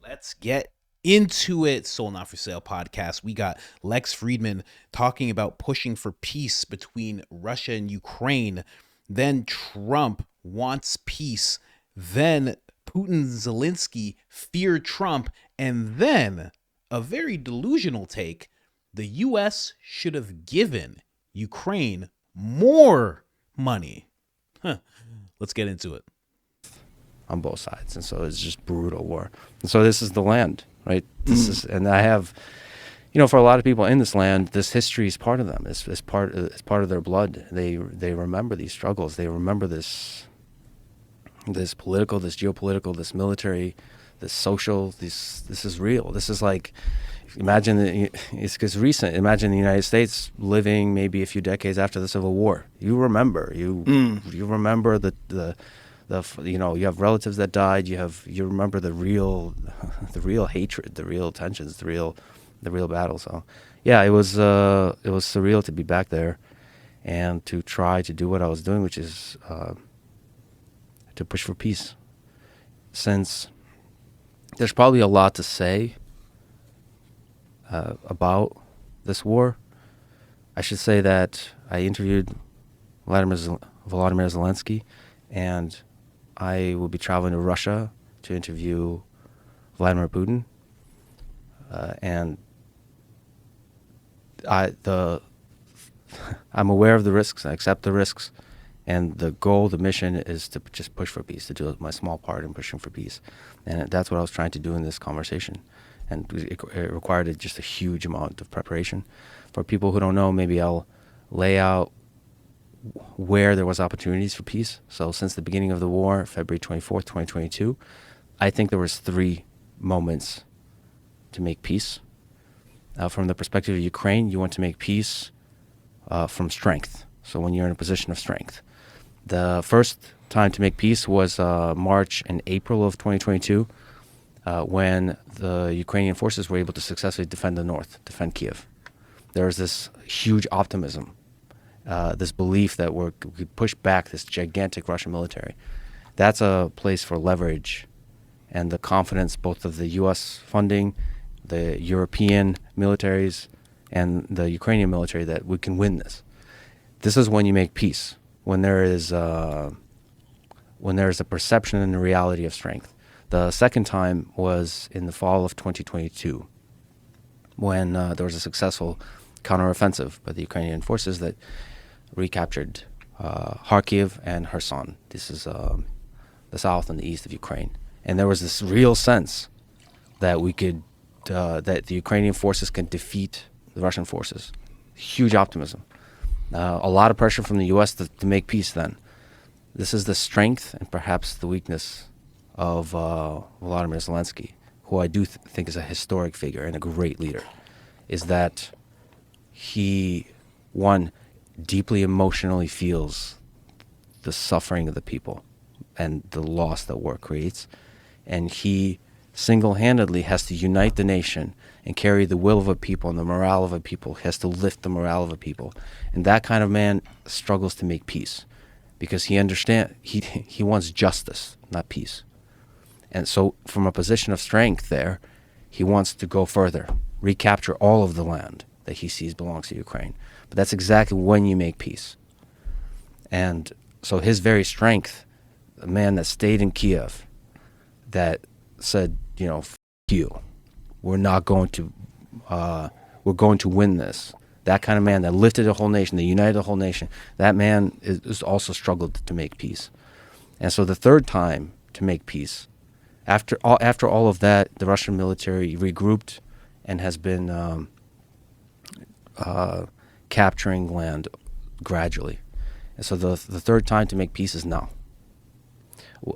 Let's get into it. Soul Not for Sale podcast. We got Lex Friedman talking about pushing for peace between Russia and Ukraine. Then Trump wants peace. Then Putin and Zelensky fear Trump. And then a very delusional take. The U.S. should have given Ukraine more money. Let's get into it. On both sides, and so it's just brutal war. And so this is the land, right? This is, and I have, for a lot of people in this land, this history is part of them. It's part of their blood. They remember these struggles. They remember this political, this geopolitical, this military, this social. This is real. This is like, imagine it's recent. Imagine the United States living maybe a few decades after the Civil War. You remember you remember the you have relatives that died. You remember the real hatred, the real tensions, the real battle. So, yeah, it was surreal to be back there, and to try to do what I was doing, which is to push for peace. Since there's probably a lot to say about this war, I should say that I interviewed Volodymyr Zelensky, and I will be traveling to Russia to interview Vladimir Putin, and I'm aware of the risks. I accept the risks, and the goal, the mission, is to just push for peace, to do my small part in pushing for peace, and that's what I was trying to do in this conversation, and it required just a huge amount of preparation. For people who don't know, maybe I'll lay out where there was opportunities for peace. So since the beginning of the war, February 24th, 2022, I think there was 3 moments to make peace. From the perspective of Ukraine, you want to make peace from strength. So when you're in a position of strength. The first time to make peace was March and April of 2022, when the Ukrainian forces were able to successfully defend the north, defend Kiev. There was this huge optimism, this belief that we could push back this gigantic Russian military. That's a place for leverage and the confidence both of the U.S. funding, the European militaries, and the Ukrainian military that we can win this. This is when you make peace, when there is a perception and a reality of strength. The second time was in the fall of 2022, when there was a successful counteroffensive by the Ukrainian forces that recaptured Kharkiv and Kherson. This is the south and the east of Ukraine. And there was this real sense that we could, that the Ukrainian forces can defeat the Russian forces. Huge optimism. A lot of pressure from the U.S. to make peace then. This is the strength and perhaps the weakness of Volodymyr Zelensky, who I do think is a historic figure and a great leader, is that he, one, deeply emotionally feels the suffering of the people and the loss that war creates, and he single-handedly has to unite the nation and carry the will of a people and the morale of a people. He has to lift the morale of a people. And that kind of man struggles to make peace because he understands, he wants justice, not peace. And so from a position of strength there, he wants to go further, recapture all of the land that he sees belongs to Ukraine. But that's exactly when you make peace. And so his very strength, a man that stayed in Kiev, that said, f you, we're going to win this. That kind of man that lifted the whole nation, that united the whole nation, that man is also struggled to make peace. And so the third time to make peace, after all of that, the Russian military regrouped and has been capturing land gradually. And so the third time to make peace is now.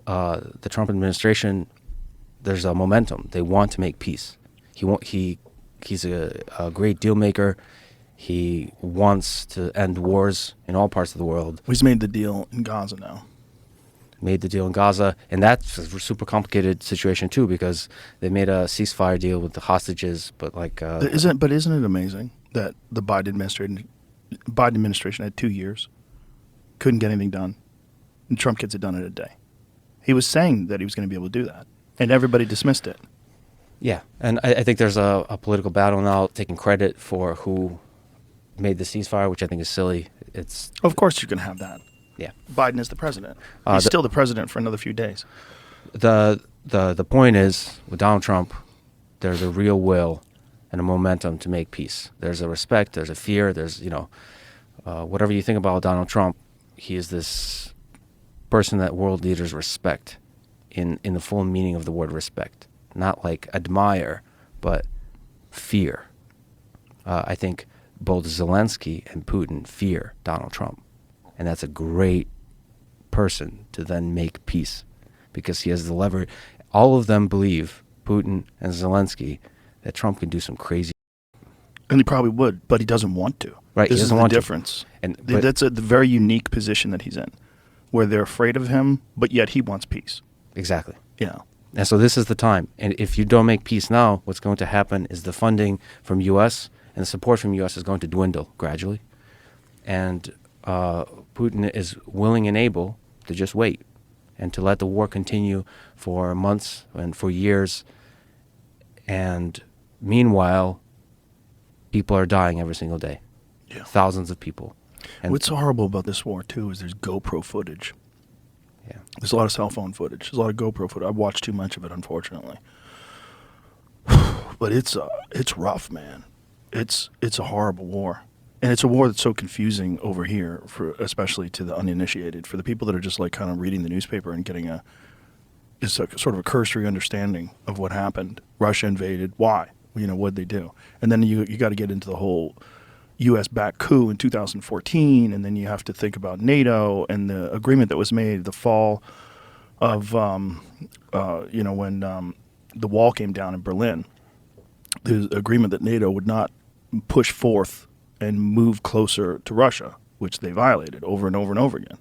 The Trump administration, there's a momentum. They want to make peace. He's a great deal maker. He wants to end wars in all parts of the world. He's made the deal in Gaza now. Made the deal in Gaza, and that's a super complicated situation too, because they made a ceasefire deal with the hostages, but isn't it amazing that the Biden administration had 2 years, couldn't get anything done, and Trump gets it done in a day. He was saying that he was going to be able to do that, and everybody dismissed it. Yeah, and I think there's a political battle now taking credit for who made the ceasefire, which I think is silly. It's Of course, you can have that. yeah. Biden is the president. He's still the president for another few days. The point is with Donald Trump, there's a real will and a momentum to make peace. There's a respect. There's a fear. There's whatever you think about Donald Trump, he is this person that world leaders respect in the full meaning of the word respect. Not like admire, but fear. I think both Zelensky and Putin fear Donald Trump. And that's a great person to then make peace because he has the lever. All of them believe, Putin and Zelensky, that Trump can do some crazy. And he probably would, but he doesn't want to. Right, This he is doesn't the want to. difference. And That's a very unique position that he's in, where they're afraid of him, but yet he wants peace. exactly. Yeah. And so this is the time. And if you don't make peace now, what's going to happen is the funding from U.S. and the support from U.S. is going to dwindle gradually. And Putin is willing and able to just wait and to let the war continue for months and for years. And meanwhile, people are dying every single day. Yeah. Thousands of people. And What's so horrible about this war, too, is there's GoPro footage. yeah. There's a lot of cell phone footage. There's a lot of GoPro footage. I've watched too much of it, unfortunately. But it's rough, man. It's a horrible war. And it's a war that's so confusing over here, for especially to the uninitiated. For the people that are just like kind of reading the newspaper and getting it's a sort of a cursory understanding of what happened. Russia invaded. Why? What'd they do? And then you got to get into the whole U.S.-backed coup in 2014, and then you have to think about NATO and the agreement that was made the fall of, when the wall came down in Berlin. The agreement that NATO would not push forth and move closer to Russia, which they violated over and over and over again.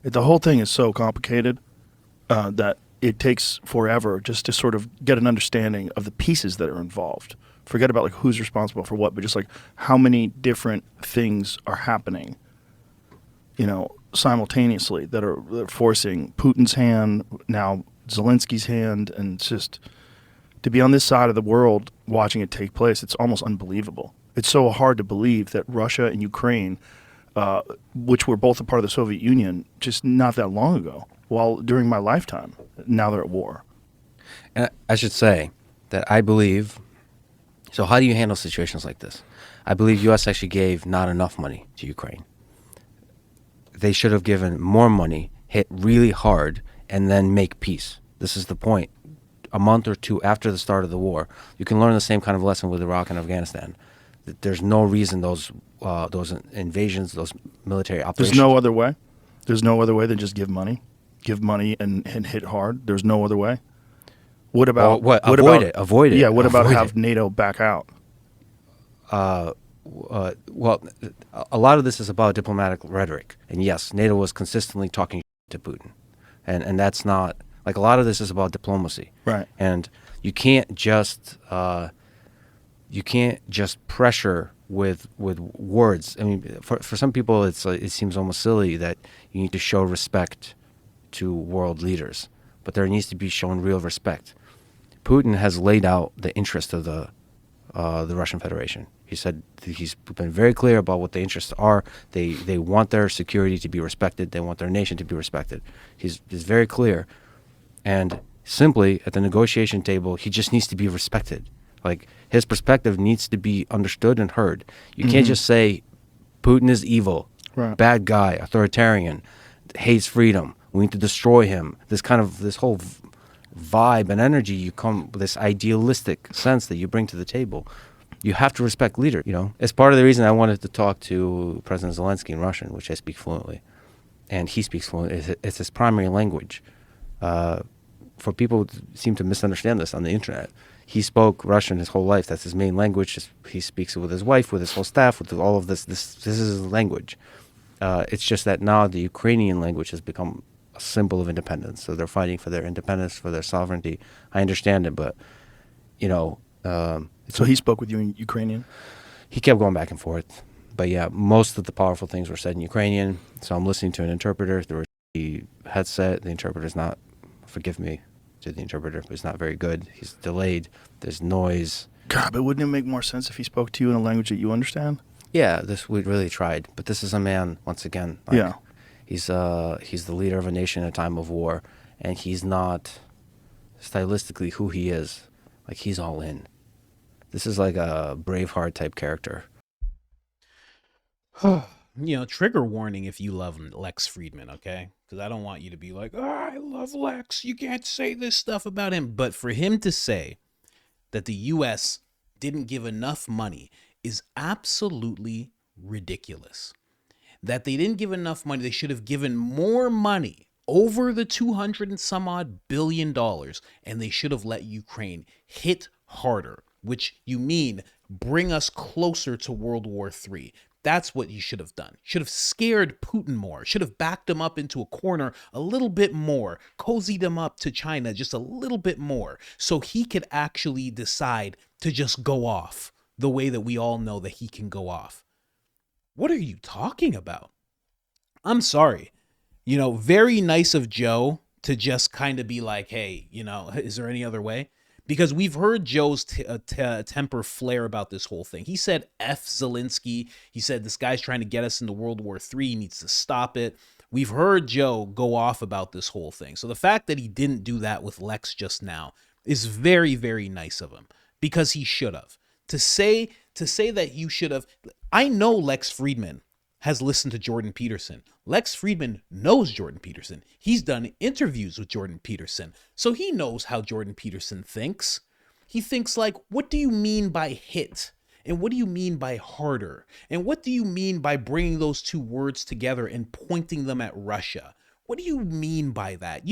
The whole thing is so complicated that it takes forever just to sort of get an understanding of the pieces that are involved. Forget about like who's responsible for what, but just like how many different things are happening, simultaneously that are forcing Putin's hand, now Zelensky's hand, and it's just to be on this side of the world watching it take place. It's almost unbelievable. It's so hard to believe that Russia and Ukraine, which were both a part of the Soviet Union, just not that long ago, while during my lifetime, now they're at war. And I should say that I believe. So how do you handle situations like this? I believe U.S. actually gave not enough money to Ukraine. They should have given more money, hit really hard, and then make peace. This is the point. A month or two after the start of the war, you can learn the same kind of lesson with Iraq and Afghanistan. There's no reason those invasions, those military operations. There's no other way. There's no other way than just give money and hit hard. There's no other way. What about avoid it? Yeah. What about Avoid have it. NATO back out? Well, a lot of this is about diplomatic rhetoric, and yes, NATO was consistently talking to Putin, and that's not like a lot of this is about diplomacy, Right. And you can't just pressure with words. I mean, for some people, it seems almost silly that you need to show respect to world leaders, but there needs to be shown real respect. Putin has laid out the interest of the Russian Federation. He said he's been very clear about what the interests are. They want their security to be respected. They want their nation to be respected. He's very clear. And simply at the negotiation table, he just needs to be respected. Like his perspective needs to be understood and heard. You can't just say Putin is evil, Right. bad guy, authoritarian, hates freedom. We need to destroy him. This whole vibe and energy this idealistic sense that you bring to the table. You have to respect leaders. It's part of the reason I wanted to talk to President Zelensky in Russian, which I speak fluently, and he speaks fluently. It's his primary language. For people who seem to misunderstand this on the internet, he spoke Russian his whole life. That's his main language. He speaks it with his wife, with his whole staff, with all of this. This is his language. It's just that now the Ukrainian language has become a symbol of independence. So they're fighting for their independence, for their sovereignty. I understand it, but So he spoke with you in Ukrainian? he kept going back and forth. But yeah, most of the powerful things were said in Ukrainian. So I'm listening to an interpreter through the headset. The interpreter's not, forgive me, to the interpreter, but he's not very good. He's delayed. There's noise. God, but wouldn't it make more sense if he spoke to you in a language that you understand? Yeah, we really tried, but this is a man, once again. Like, Yeah. He's the leader of a nation in a time of war, and he's not stylistically who he is. Like, he's all in. This is like a Braveheart type character. Trigger warning if you love Lex Friedman, okay? Because I don't want you to be like, I love Lex. You can't say this stuff about him. But for him to say that the U.S. didn't give enough money is absolutely ridiculous. That they didn't give enough money. They should have given more money, over the 200 and some odd $billion, and they should have let Ukraine hit harder, which you mean bring us closer to World War III. That's what you should have done. Should have scared Putin more. Should have backed him up into a corner a little bit more, cozied him up to China just a little bit more, so he could actually decide to just go off the way that we all know that he can go off. What are you talking about? I'm sorry. Very nice of Joe to just kind of be like, hey, is there any other way? Because we've heard Joe's temper flare about this whole thing. He said F Zelensky. He said this guy's trying to get us into World War III. He needs to stop it. We've heard Joe go off about this whole thing. So the fact that he didn't do that with Lex just now is very, very nice of him, because he should have. To say that you should have. I know Lex Friedman has listened to Jordan Peterson. Lex Friedman knows Jordan Peterson. He's done interviews with Jordan Peterson, so he knows how Jordan Peterson thinks. He thinks like, what do you mean by hit? And what do you mean by harder? And what do you mean by bringing those two words together and pointing them at Russia? What do you mean by that?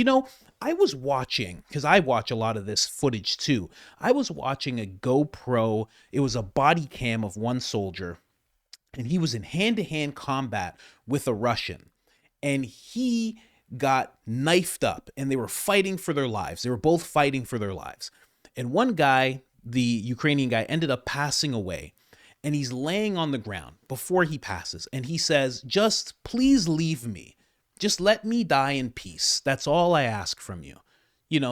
I was watching, because I watch a lot of this footage too. I was watching a GoPro. It was a body cam of one soldier, and he was in hand-to-hand combat with a Russian, and he got knifed up, and they were fighting for their lives. They were both fighting for their lives. And one guy, the Ukrainian guy, ended up passing away, and he's laying on the ground before he passes, and he says, just please leave me. Just let me die in peace. That's all I ask from you.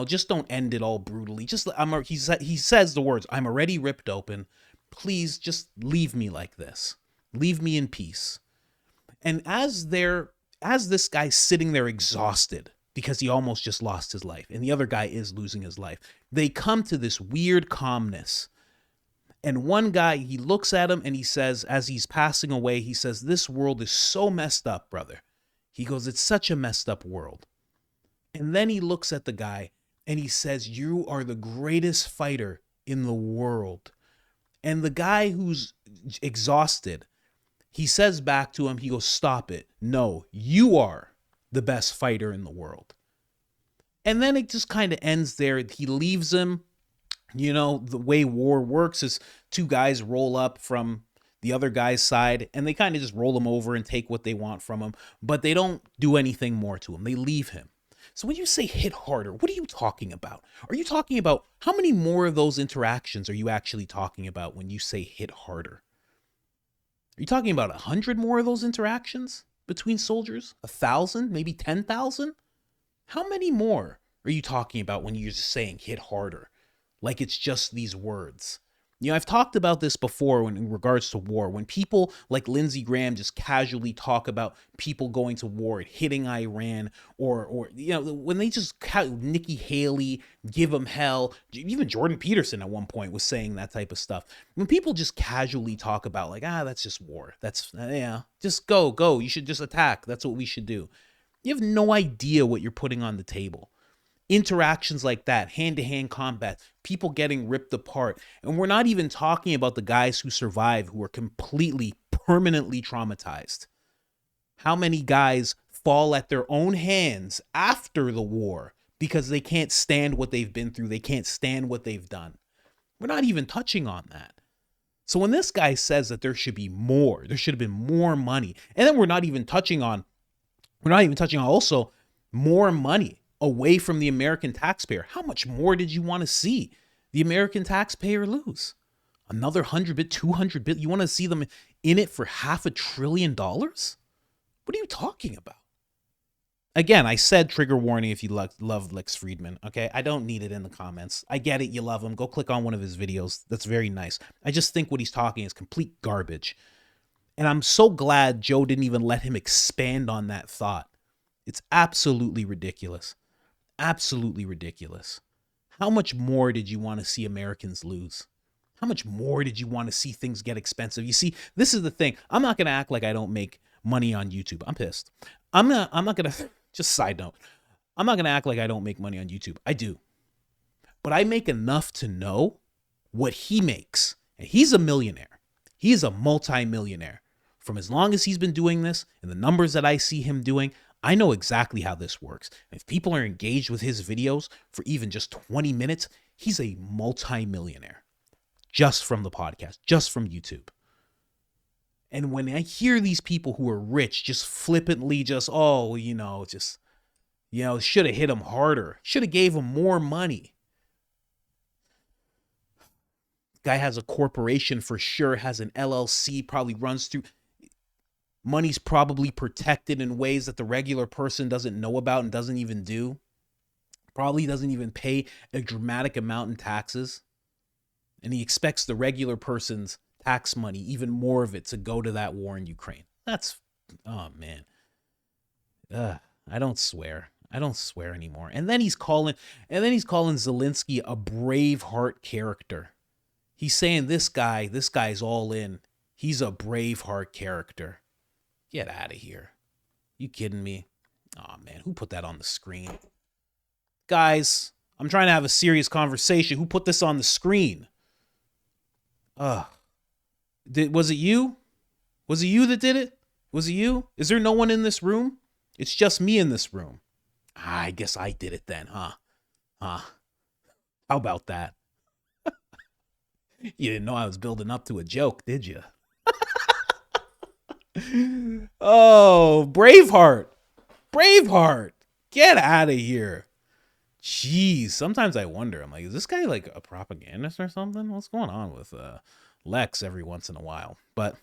Just don't end it all brutally. He says the words, I'm already ripped open. Please just leave me like this. Leave me in peace. And as this guy's sitting there exhausted because he almost just lost his life, and the other guy is losing his life, they come to this weird calmness. And one guy, he looks at him and he says, as he's passing away, he says, this world is so messed up, brother. He goes, it's such a messed up world. And then he looks at the guy and he says, you are the greatest fighter in the world. And the guy who's exhausted, he says back to him, he goes, stop it. No, you are the best fighter in the world. And then it just kind of ends there. He leaves him. The way war works is two guys roll up from the other guy's side, and they kind of just roll him over and take what they want from him, but they don't do anything more to him. They leave him. So when you say hit harder, what are you talking about? Are you talking about how many more of those interactions are you actually talking about when you say hit harder? Are you talking about 100 more of those interactions between soldiers? 1,000? Maybe 10,000? How many more are you talking about when you're just saying hit harder? Like it's just these words. I've talked about this before in regards to war. When people like Lindsey Graham just casually talk about people going to war and hitting Iran, or when they just Nikki Haley, give them hell. Even Jordan Peterson at one point was saying that type of stuff. When people just casually talk about like, that's just war. That's, just go. You should just attack. That's what we should do. You have no idea what you're putting on the table. Interactions like that, hand-to-hand combat, people getting ripped apart. And we're not even talking about the guys who survive, who are completely, permanently traumatized. How many guys fall at their own hands after the war because they can't stand what they've been through? They can't stand what they've done. We're not even touching on that. So when this guy says that there should have been more money, and then we're not even touching on also more money away from the American taxpayer. How much more did you want to see the American taxpayer lose? Another 100 bit, 200 bit? You want to see them in it for $500 billion? What are you talking about? Again, I said trigger warning if you love Lex Friedman, okay? I don't need it in the comments. I get it, you love him. Go click on one of his videos. That's very nice. I just think what he's talking is complete garbage. And I'm so glad Joe didn't even let him expand on that thought. It's absolutely ridiculous. Absolutely ridiculous. How much more did you want to see Americans lose? How much more did you want to see things get expensive? You see, this is the thing. I'm not going to act like I don't make money on YouTube. I'm pissed. I'm not going to, just side note, I'm not going to act like I don't make money on YouTube. I do. But I make enough to know what he makes. And he's a millionaire. He's a multi-millionaire. From as long as he's been doing this and the numbers that I see him doing, I know exactly how this works. If people are engaged with his videos for even just 20 minutes, he's a multi-millionaire just from the podcast, just from YouTube. And when I hear these people who are rich just flippantly just, should have hit him harder, should have gave him more money. Guy has a corporation for sure, has an LLC, probably runs through. Money's probably protected in ways that the regular person doesn't know about and doesn't even do. Probably doesn't even pay a dramatic amount in taxes. And he expects the regular person's tax money, even more of it, to go to that war in Ukraine. That's, oh man. I don't swear. I don't swear anymore. And then he's calling Zelensky a Braveheart character. He's saying this guy's all in. He's a Braveheart character. Get out of here. You kidding me? Oh man, who put that on the screen? Guys, I'm trying to have a serious conversation. Who put this on the screen? Was it you? Was it you that did it? Was it you? Is there no one in this room? It's just me in this room. I guess I did it then, huh? How about that? You didn't know I was building up to a joke, did you? Oh, Braveheart. Braveheart. Get out of here. Jeez, sometimes I wonder. I'm like, is this guy like a propagandist or something? What's going on with Lex every once in a while? But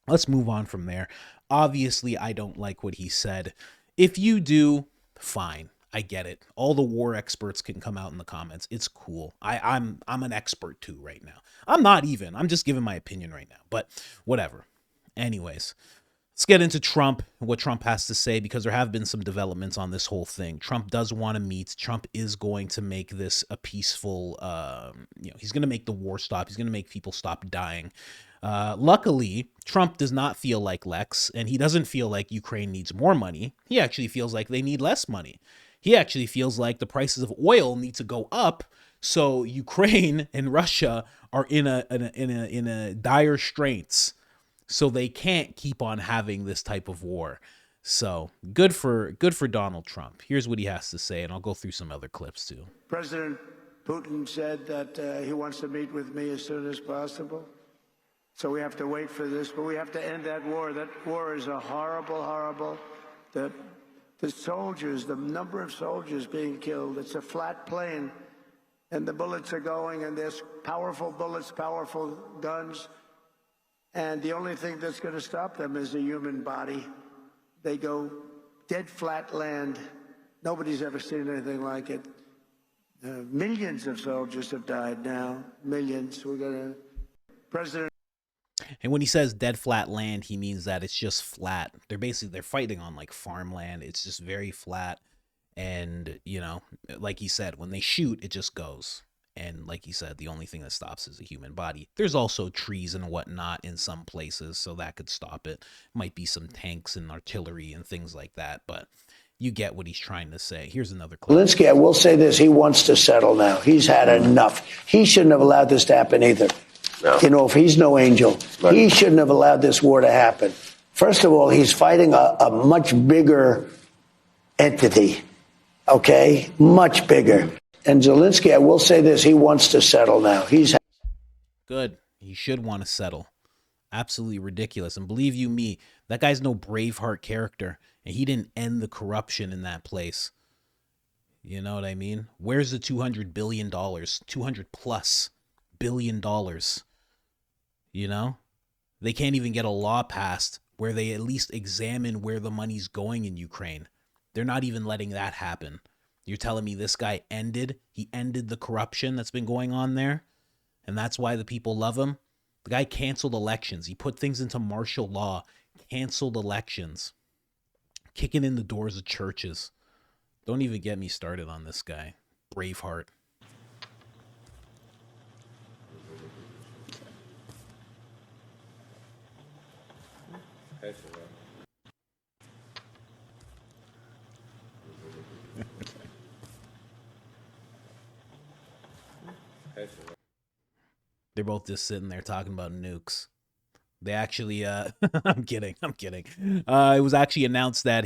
let's move on from there. Obviously, I don't like what he said. If you do, fine. I get it. All the war experts can come out in the comments. It's cool. I'm an expert too right now. I'm not even. I'm just giving my opinion right now. But whatever. Anyways, let's get into Trump and what Trump has to say, because there have been some developments on this whole thing. Trump does want to meet. Trump is going to make this a peaceful, he's going to make the war stop. He's going to make people stop dying. Luckily, Trump does not feel like Lex, and he doesn't feel like Ukraine needs more money. He actually feels like they need less money. He actually feels like the prices of oil need to go up, so Ukraine and Russia are in a dire straits. So they can't keep on having this type of war. So good for Donald Trump. Here's what he has to say, and I'll go through some other clips too. President Putin said that he wants to meet with me as soon as possible. So we have to wait for this, but we have to end that war. That war is a horrible. The soldiers, the number of soldiers being killed, it's a flat plane, and the bullets are going, and there's powerful bullets, powerful guns. And the only thing that's going to stop them is a human body. They go dead flat land. Nobody's ever seen anything like it. Millions of soldiers have died now. Millions. President. And when he says dead flat land, he means that it's just flat. They're fighting on like farmland. It's just very flat. And, like he said, when they shoot, it just goes. And like he said, the only thing that stops is a human body. There's also trees and whatnot in some places, so that could stop it. Might be some tanks and artillery and things like that, but you get what he's trying to say. Here's another clip. Zelensky, I will say this, he wants to settle now. He's had enough. He shouldn't have allowed this to happen either. No. If he's no angel, he shouldn't have allowed this war to happen. First of all, he's fighting a much bigger entity, okay? Much bigger. And Zelensky, I will say this, he wants to settle now. Good. He should want to settle. Absolutely ridiculous. And believe you me, that guy's no Braveheart character, and he didn't end the corruption in that place. You know what I mean? Where's the $200 billion? 200 plus $billion. They can't even get a law passed where they at least examine where the money's going in Ukraine. They're not even letting that happen. You're telling me this guy ended the corruption that's been going on there, and that's why the people love him? The guy canceled elections. He put things into martial law, canceled elections, kicking in the doors of churches. Don't even get me started on this guy. Braveheart. They're both just sitting there talking about nukes. They actually, I'm kidding. It was actually announced that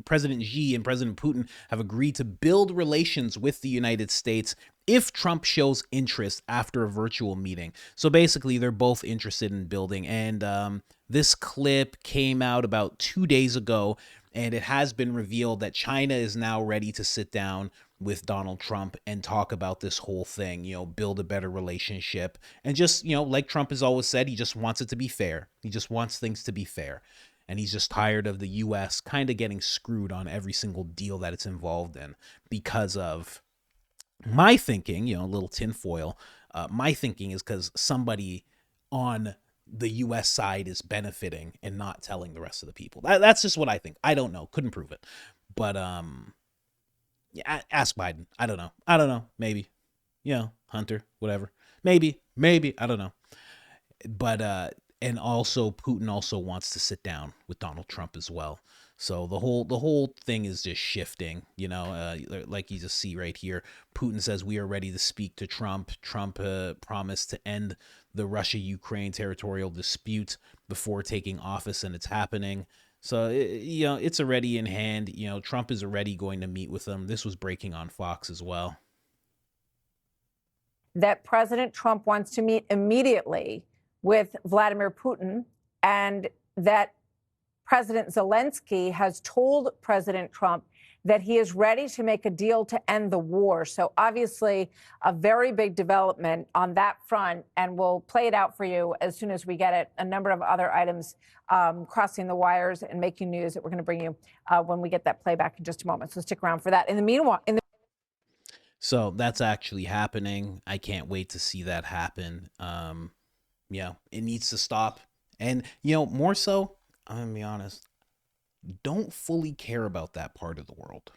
President Xi and President Putin have agreed to build relations with the United States if Trump shows interest after a virtual meeting. So basically, they're both interested in building. And this clip came out about 2 days ago, and it has been revealed that China is now ready to sit down with Donald Trump and talk about this whole thing, build a better relationship. And just, like Trump has always said, he just wants it to be fair. He just wants things to be fair. And he's just tired of the U.S. kind of getting screwed on every single deal that it's involved in because of my thinking, a little tinfoil. My thinking is because somebody on the U.S. side is benefiting and not telling the rest of the people. That's just what I think. I don't know. Couldn't prove it. But, yeah, ask Biden. I don't know. Maybe. Hunter, whatever. Maybe. I don't know. But and also Putin also wants to sit down with Donald Trump as well. So the whole thing is just shifting, like you just see right here. Putin says we are ready to speak to Trump. Trump promised to end the Russia-Ukraine territorial dispute before taking office, and it's happening. So, it's already in hand. Trump is already going to meet with them. This was breaking on Fox as well. That President Trump wants to meet immediately with Vladimir Putin, and that President Zelensky has told President Trump that he is ready to make a deal to end the war. So obviously a very big development on that front, and we'll play it out for you as soon as we get it. A number of other items crossing the wires and making news that we're going to bring you when we get that playback in just a moment. So stick around for that. In the meanwhile, so that's actually happening. I can't wait to see that happen. It needs to stop. And, more so, I'm going to be honest, don't fully care about that part of the world.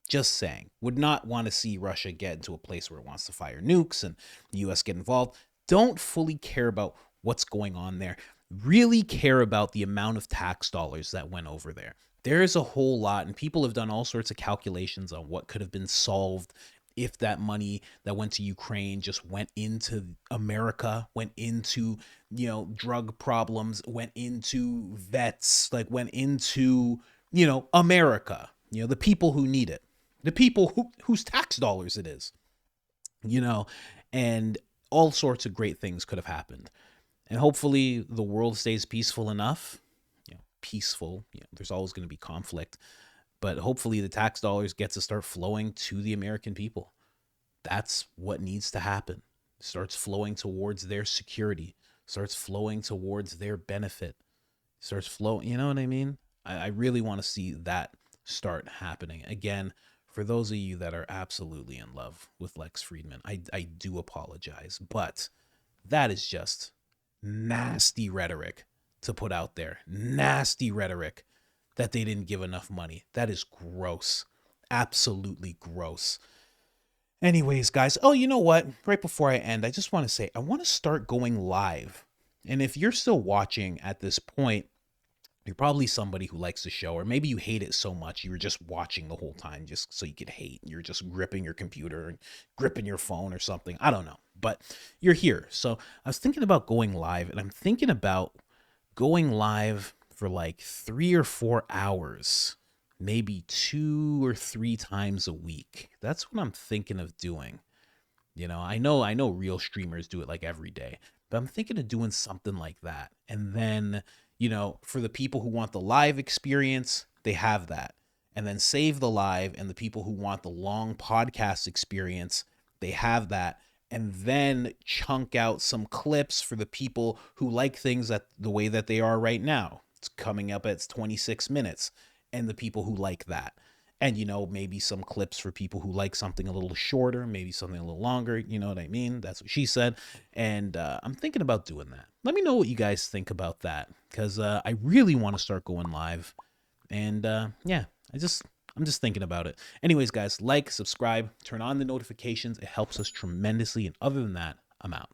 Just saying. Would not want to see Russia get into a place where it wants to fire nukes and the U.S. get involved. Don't fully care about what's going on there. Really care about the amount of tax dollars that went over there. There is a whole lot, and people have done all sorts of calculations on what could have been solved if that money that went to Ukraine just went into America, went into, drug problems, went into vets, went into, America, the people who need it, the people whose tax dollars it is, and all sorts of great things could have happened. And hopefully the world stays peaceful enough, peaceful, there's always going to be conflict. But hopefully the tax dollars get to start flowing to the American people. That's what needs to happen. It starts flowing towards their security, starts flowing towards their benefit, starts flowing. You know what I mean? I really want to see that start happening. Again, for those of you that are absolutely in love with Lex Friedman, I do apologize, but that is just nasty rhetoric to put out there. Nasty rhetoric that they didn't give enough money. That is gross. Absolutely gross. Anyways, guys, you know what? Right before I end, I just want to say, I want to start going live. And if you're still watching at this point, you're probably somebody who likes the show, or maybe you hate it so much you were just watching the whole time just so you could hate. You're just gripping your computer and gripping your phone or something. I don't know, but you're here. So I was thinking about going live, and I'm thinking about going live for 3 or 4 hours, maybe 2 or 3 times a week. That's what I'm thinking of doing. I know real streamers do it every day, but I'm thinking of doing something like that. And then, for the people who want the live experience, they have that. And then save the live, and the people who want the long podcast experience, they have that. And then chunk out some clips for the people who like things the way that they are right now. It's coming up at 26 minutes. and the people who like that. And, maybe some clips for people who like something a little shorter, maybe something a little longer. You know what I mean? That's what she said. And I'm thinking about doing that. Let me know what you guys think about that, because I really want to start going live. And yeah, I'm just thinking about it. Anyways, guys, like, subscribe, turn on the notifications. It helps us tremendously. And other than that, I'm out.